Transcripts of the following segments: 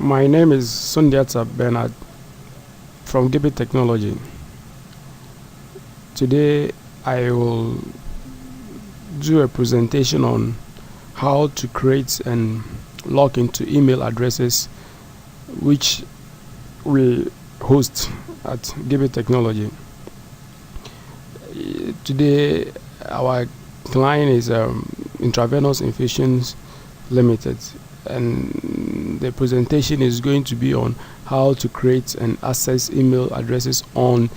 My name is Sundiata Bernard from GB Technology. Today I will do a presentation on how to create and log into email addresses which we host at GB Technology. Today our client is Intravenous Infusions Limited, and the presentation is going to be on how to create and access email addresses on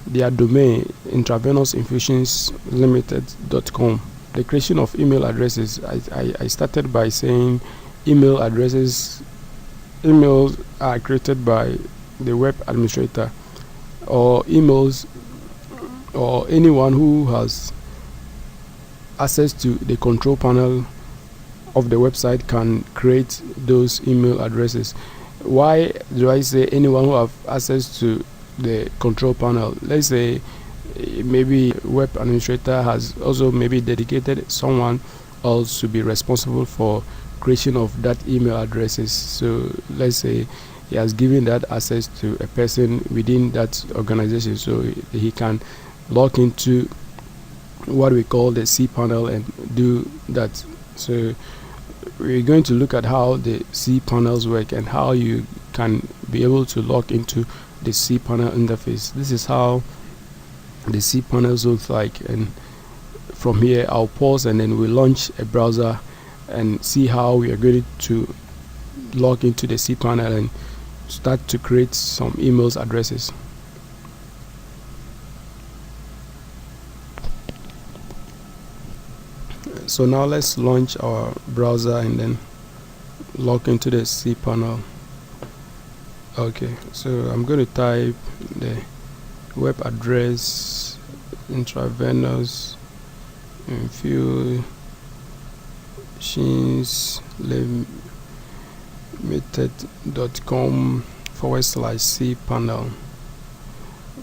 their domain intravenousInfusionslimited.com. The creation of email addresses, I started by saying emails are created by the web administrator, or emails, or anyone who has access to the control panel of the website can create those email addresses. Why do I say anyone who have access to the control panel? Let's say maybe web administrator has also maybe dedicated someone else to be responsible for creation of that email addresses. So let's say he has given that access to a person within that organization, so he can log into what we call the cPanel and do that. So we're going to look at how the cPanels work and how you can be able to log into the cPanel interface. This is how the cPanels looks like, and from here I'll pause and then we'll launch a browser and see how we are going to log into the cPanel and start to create some emails addresses. So now let's launch our browser and then log into the cPanel. Okay, so I'm going to type the web address intravenous infusionslimited.com/cpanel.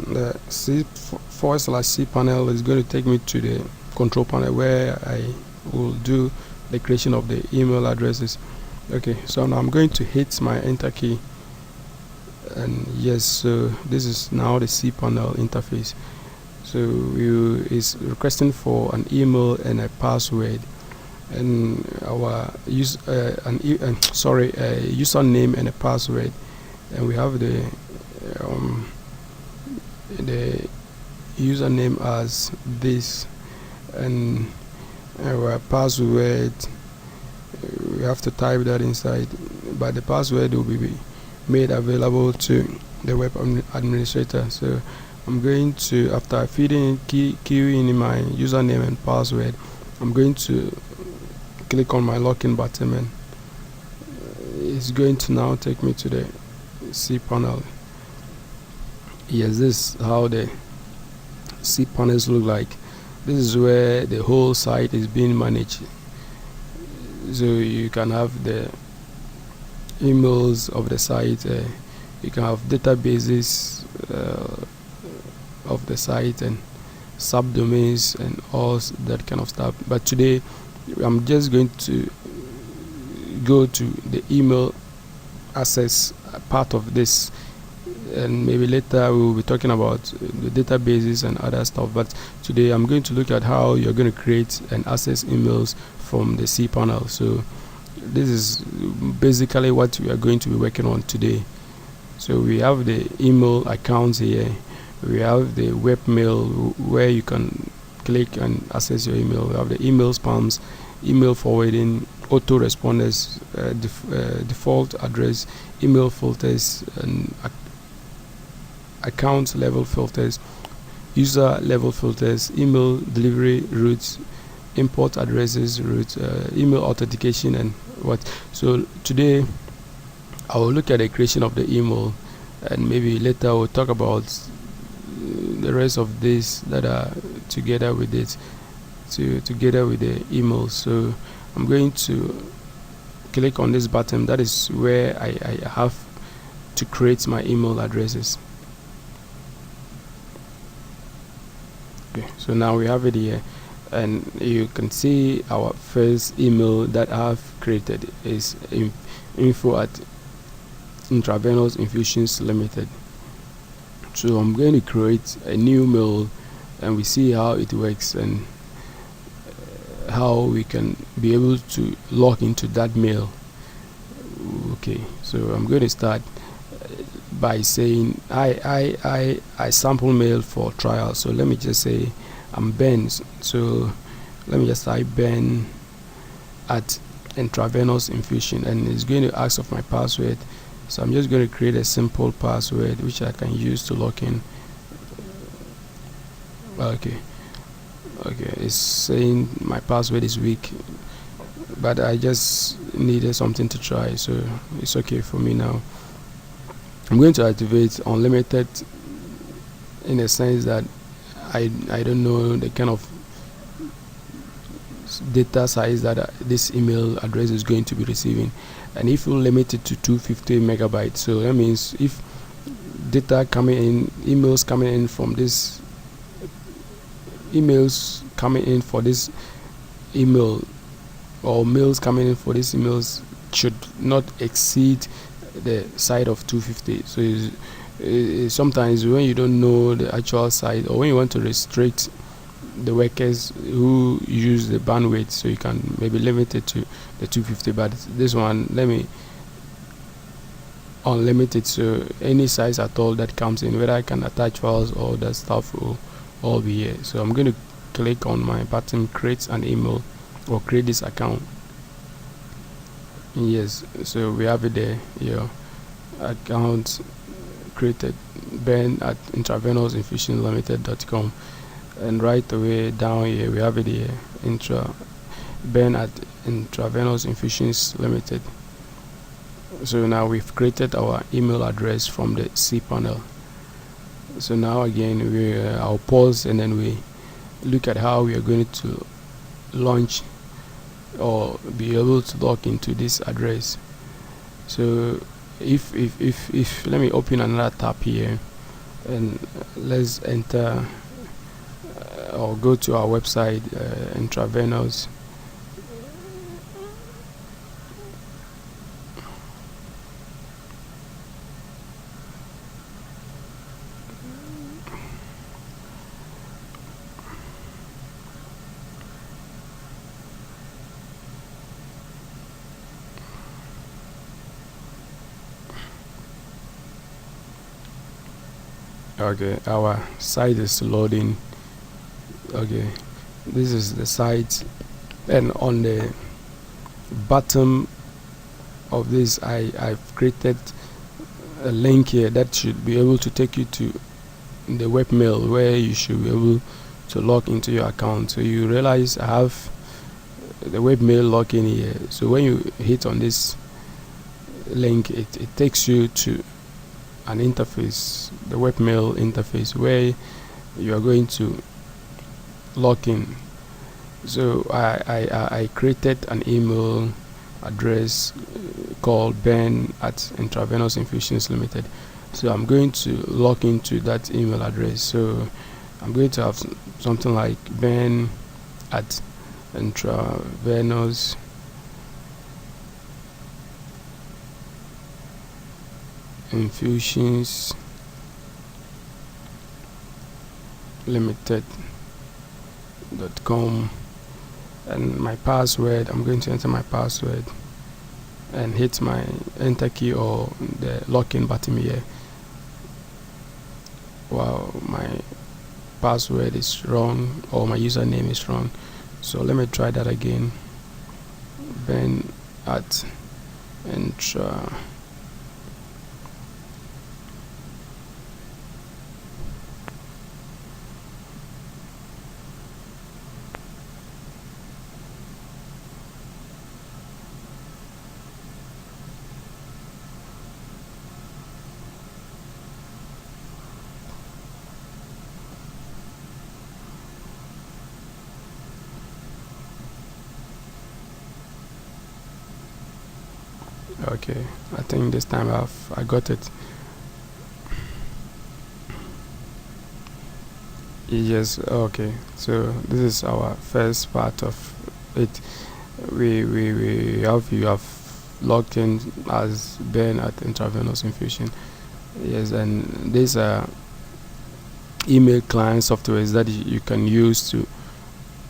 The C/cpanel is going to take me to the control panel where I will do the creation of the email addresses. Okay, so now I'm going to hit my enter key, and yes, so this is now the cPanel interface. So is requesting for an email and a password, and our username and a password, and we have the username as this, and our password, we have to type that inside, but the password will be made available to the web administrator. So I'm going to, after feeding keying in my username and password, I'm going to click on my login button, and it's going to now take me to the cPanel. Yes, this is how the cPanels look like. This is where the whole site is being managed. So you can have the emails of the site, you can have databases of the site and subdomains and all that kind of stuff. But today I'm just going to go to the email access part of this, and maybe later we will be talking about the databases and other stuff. But today I'm going to look at how you're going to create and access emails from the cPanel. So this is basically what we are going to be working on today. So we have the email accounts here, we have the webmail where you can click and access your email, we have the email spams, email forwarding, autoresponders, default address, email filters, and account level filters, user level filters, email delivery routes, import addresses routes, email authentication, and what. So today I will look at the creation of the email, and maybe later we'll talk about the rest of this that are together with it, together with the email. So I'm going to click on this button. That is where I have to create my email addresses. Okay, so now we have it here, and you can see our first email that I have created is info at Intravenous Infusions Limited. So I'm going to create a new mail, and we see how it works and how we can be able to log into that mail. Okay, so I'm going to start by saying I sample mail for trial. So let me just say I'm Ben. So let me just type Ben at intravenous infusion, and it's going to ask of my password. So I'm just going to create a simple password which I can use to log in. Okay, it's saying my password is weak, but I just needed something to try, so it's okay for me now. I'm going to activate unlimited in a sense that I don't know the kind of data size that this email address is going to be receiving, and if you limit it to 250 megabytes, so that means if data coming in, emails coming in for this email, or mails coming in for these emails should not exceed the side of 250. So sometimes when you don't know the actual side, or when you want to restrict the workers who use the bandwidth, so you can maybe limit it to the 250, but this one, let me unlimited, so any size at all that comes in, whether I can attach files or that stuff will all be here. So I'm going to click on my button, create an email, or create this account. Yes, so we have it there. Your account created, Ben at intravenousInfusionLimited.com, and right away down here we have it here, Ben at Intravenous Infusions Limited. So now we've created our email address from the cPanel. So now again I'll pause, and then we look at how we are going to launch or be able to log into this address. So if let me open another tab here, and let's enter or go to our website, intravenous. Okay, our site is loading. Okay, this is the site, and on the bottom of this I've created a link here that should be able to take you to the webmail where you should be able to log into your account. So you realize I have the webmail login here. So when you hit on this link, it takes you to an interface, the webmail interface, where you are going to log in. So I created an email address called Ben at Intravenous Infusions Limited. So I'm going to log into that email address. So I'm going to have something like Ben at Intravenous Infusions Limited.com, and my password, I'm going to enter my password and hit my enter key or the login button here. Wow, my password is wrong, or my username is wrong, so let me try that again. Ben at intra Okay, I think this time I got it. Yes, okay. So this is our first part of it. We have, you have logged in as Ben at Intravenous Infusion. Yes, and these are email client softwares that you can use to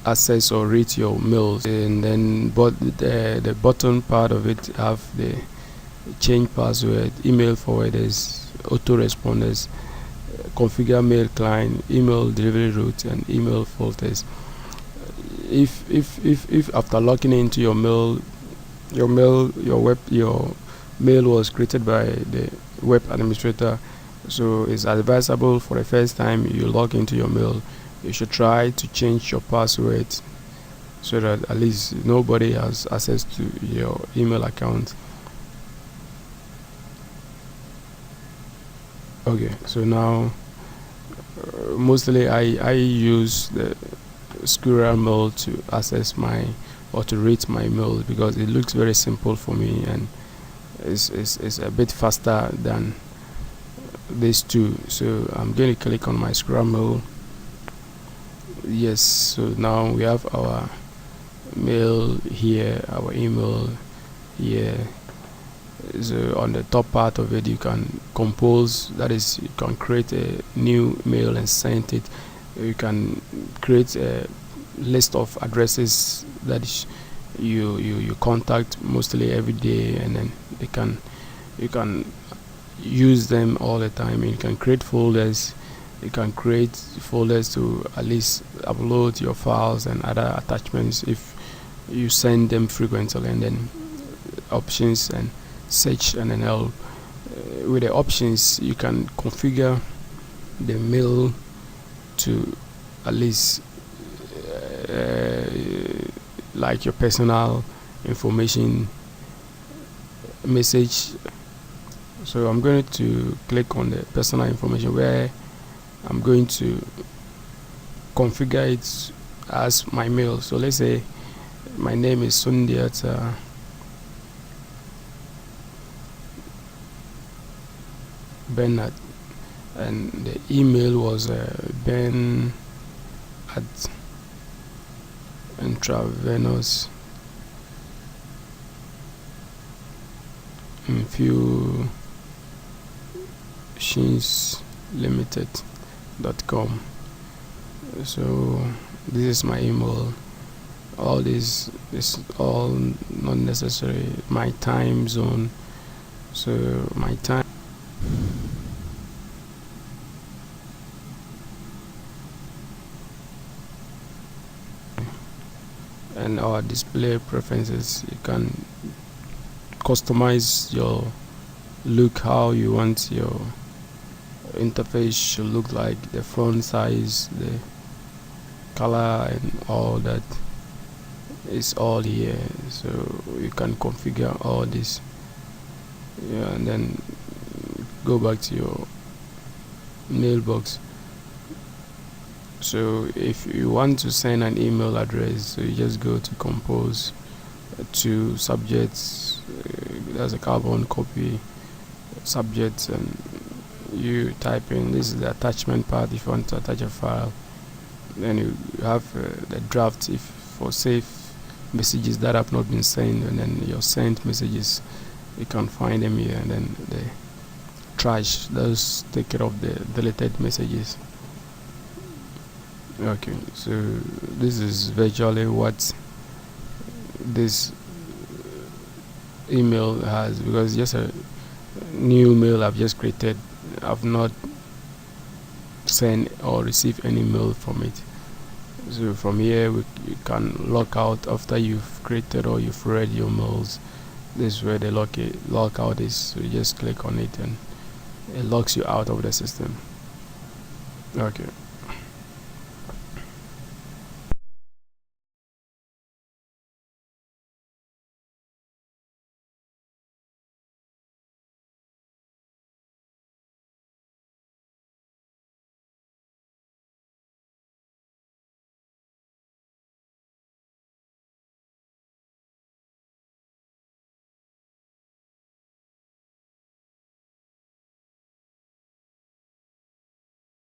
access or read your mails. And then but the bottom part of it have the change password, email forwarders, autoresponders, configure mail client, email delivery route, and email filters. If after logging into your mail, your mail was created by the web administrator, so it's advisable for the first time you log into your mail, you should try to change your password so that at least nobody has access to your email account. Okay, so now mostly I use the squirrel mail to access my or to read my mail because it looks very simple for me, and it's a bit faster than these two. So I'm going to click on my squirrel mail. Yes, so now we have our mail here, our email here. So on the top part of it you can compose, that is, you can create a new mail and send it. You can create a list of addresses that you contact mostly every day, and then you can use them all the time. You can create folders. You can create folders to at least upload your files and other attachments if you send them frequently, and then options and search and then help. With the options you can configure the mail to at least like your personal information message. So I'm going to click on the personal information where I'm going to configure it as my mail. So let's say my name is Sundiata Bernard, and the email was ben at intravenous infusions limited.com. So this is my email. All this is all not necessary. My time zone, so my time and our display preferences. You can customize your look, how you want your interface should look like, the font size, the color, and all that is all here. So you can configure all this, yeah, and then go back to your mailbox. So if you want to send an email address, so you just go to compose to subjects, there's a carbon copy subjects, and you type in, this is the attachment part if you want to attach a file. Then you have the draft if for safe messages that have not been sent, and then your sent messages, you can find them here, and then the trash, those take care of the deleted messages. Okay, so this is virtually what this email has, because just a new mail I've just created. I've not sent or received any mail from it. So from here you can log out after you've created or you've read your mails. This is where the log out is. So you just click on it and it logs you out of the system. Okay.